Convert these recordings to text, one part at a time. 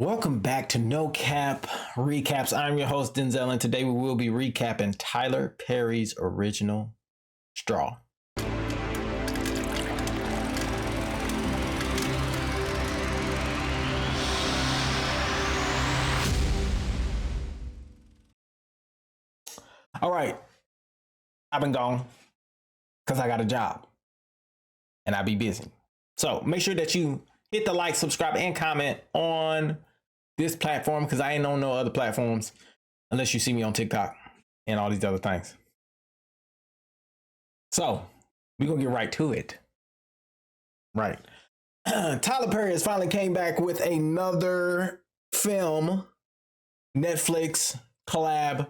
Welcome back to No Cap Recaps. I'm your host, Denzel, and today we will be recapping Tyler Perry's original Straw. All right, I've been gone because I got a job and I be busy. So make sure that you hit the like, subscribe, and comment on this platform because I ain't on no other platforms unless you see me on TikTok and all these other things. So we're gonna get right to it. Right. Tyler Perry has finally came back with another film, Netflix collab,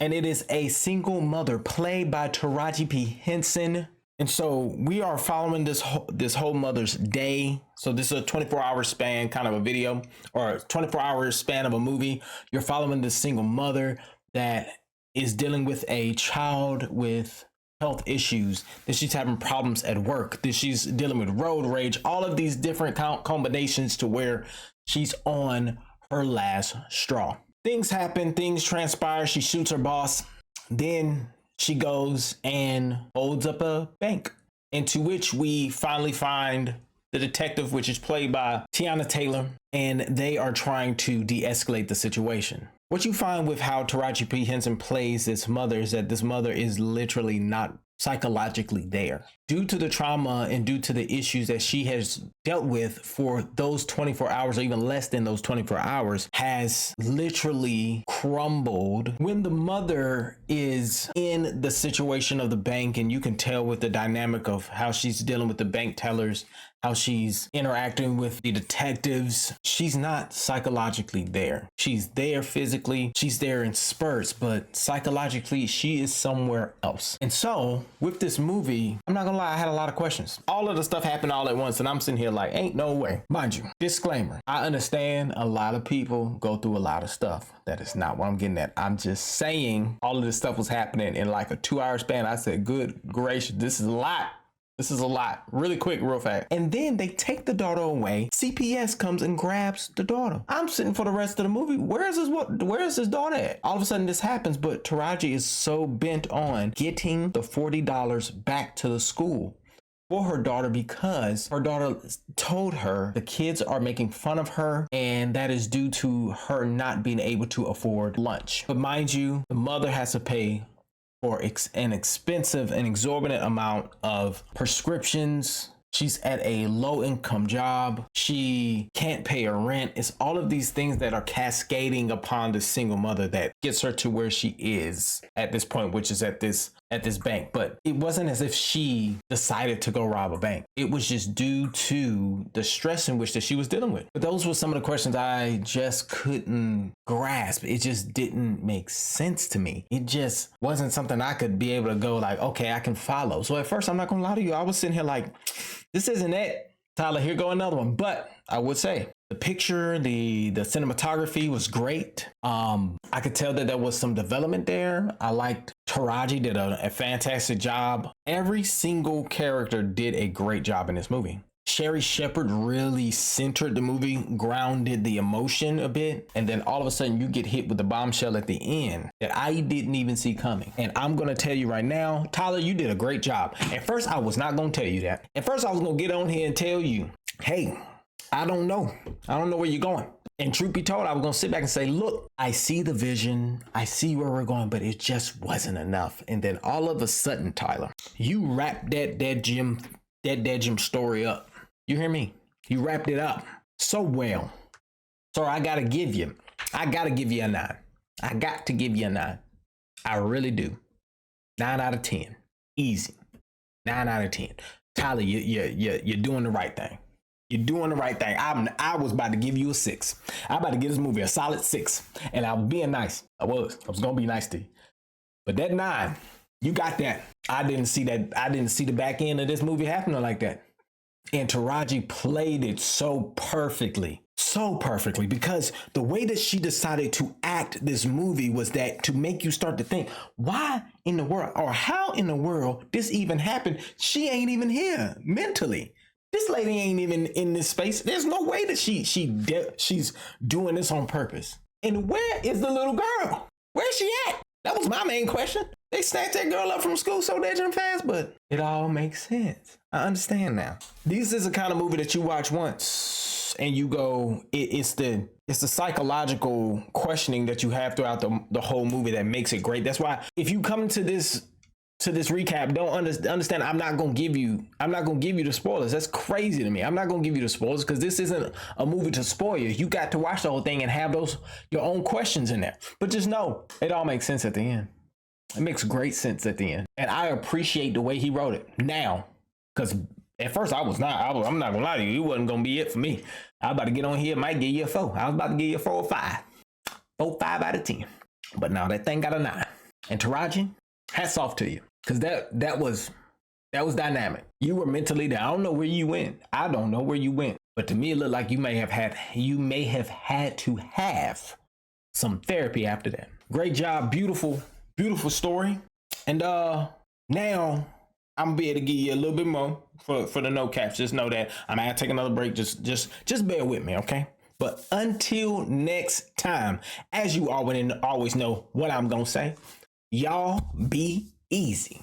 and it is A Single Mother, played by Taraji P. Henson. And so we are following this whole mother's day. So this is a 24-hour span kind of a video, or a 24-hour span of a movie. You're following this single mother that is dealing with a child with health issues, that she's having problems at work, that she's dealing with road rage, all of these different combinations to where she's on her last straw. Things happen, things transpire. She shoots her boss. Then she goes and holds up a bank, into which we finally find the detective, which is played by Teyana Taylor, and they are trying to de-escalate the situation. What you find with how Taraji P. Henson plays this mother is that this mother is literally not psychologically there. Due to the trauma and due to the issues that she has dealt with for those 24 hours or even less than those 24 hours, has literally crumbled. When the mother is in the situation of the bank, and you can tell with the dynamic of how she's dealing with the bank tellers, how she's interacting with the detectives, she's not psychologically there. She's there physically, she's there in spurts, but psychologically she is somewhere else. And so with this movie, I'm not gonna lie, I had a lot of questions. All of the stuff happened all at once, and I'm sitting here like, ain't no way. Mind you, disclaimer, I understand a lot of people go through a lot of stuff. That is not what I'm getting at. I'm just saying all of this stuff was happening in like a 2-hour span. I said, good gracious, this is a lot. This is a lot. Really quick, real fast. And then they take the daughter away. CPS comes and grabs the daughter. I'm sitting for the rest of the movie. Where is his daughter at? All of a sudden this happens, but Taraji is so bent on getting the $40 back to the school for her daughter, because her daughter told her the kids are making fun of her, and that is due to her not being able to afford lunch. But mind you, the mother has to pay for an expensive and exorbitant amount of prescriptions. She's at a low income job. She can't pay her rent. It's all of these things that are cascading upon the single mother that gets her to where she is at this point, which is at this bank. But it wasn't as if she decided to go rob a bank. It was just due to the stress in which that she was dealing with. But those were some of the questions I just couldn't grasp. It just didn't make sense to me. It just wasn't something I could be able to go like, okay, I can follow. So at first, I'm not gonna lie to you, I was sitting here like, this isn't it. Tyler, here go another one. But I would say the picture, the cinematography was great. I could tell that there was some development there. I liked Taraji did a fantastic job. Every single character did a great job in this movie. Sherri Shepherd really centered the movie, grounded the emotion a bit, and then all of a sudden you get hit with the bombshell at the end that I didn't even see coming. And I'm gonna tell you right now, Tyler, you did a great job. At first, I was not gonna tell you that. At first, I was gonna get on here and tell you, hey, I don't know where you're going. And truth be told, I was gonna sit back and say, look, I see the vision, I see where we're going, but it just wasn't enough. And then all of a sudden, Tyler, you wrapped that dead Jim story up. You hear me? You wrapped it up so well. So I gotta give you a 9. I got to give you a 9. I really do. 9 out of 10. Easy. 9 out of 10. Tyler, you're doing the right thing. You're doing the right thing. I was about to give you a 6. I'm about to give this movie a solid 6. And I was being nice. I was gonna be nice to you. But that 9, you got that. I didn't see that. I didn't see the back end of this movie happening like that. And Taraji played it so perfectly, because the way that she decided to act this movie was that to make you start to think, why in the world or how in the world this even happened? She ain't even here mentally. This lady ain't even in this space. There's no way that she's doing this on purpose. And where is the little girl? Where's she at? That was my main question. They snatched that girl up from school so damn fast, but it all makes sense. I understand now. This is the kind of movie that you watch once and you go, it's the psychological questioning that you have throughout the whole movie that makes it great. That's why if you come to this recap, don't understand. I'm not gonna give you the spoilers. That's crazy to me. I'm not gonna give you the spoilers because this isn't a movie to spoil you. You got to watch the whole thing and have your own questions in there. But just know it all makes sense at the end. It makes great sense at the end, and I appreciate the way he wrote it now. Because at first I'm not gonna lie to you, it wasn't gonna be it for me. I was about to get on here, might give you a 4. I was about to give you a 4 or 5. 4, 5 out of 10. But now that thing got a 9. And Taraji, hats off to you. Because that was dynamic. You were mentally there. I don't know where you went. I don't know where you went. But to me, it looked like you may have had to have some therapy after that. Great job. Beautiful story. And now I'm gonna be able to give you a little bit more for the no caps. Just know that I'm gonna take another break. Just bear with me, okay? But until next time, as you always know what I'm gonna say, y'all be easy.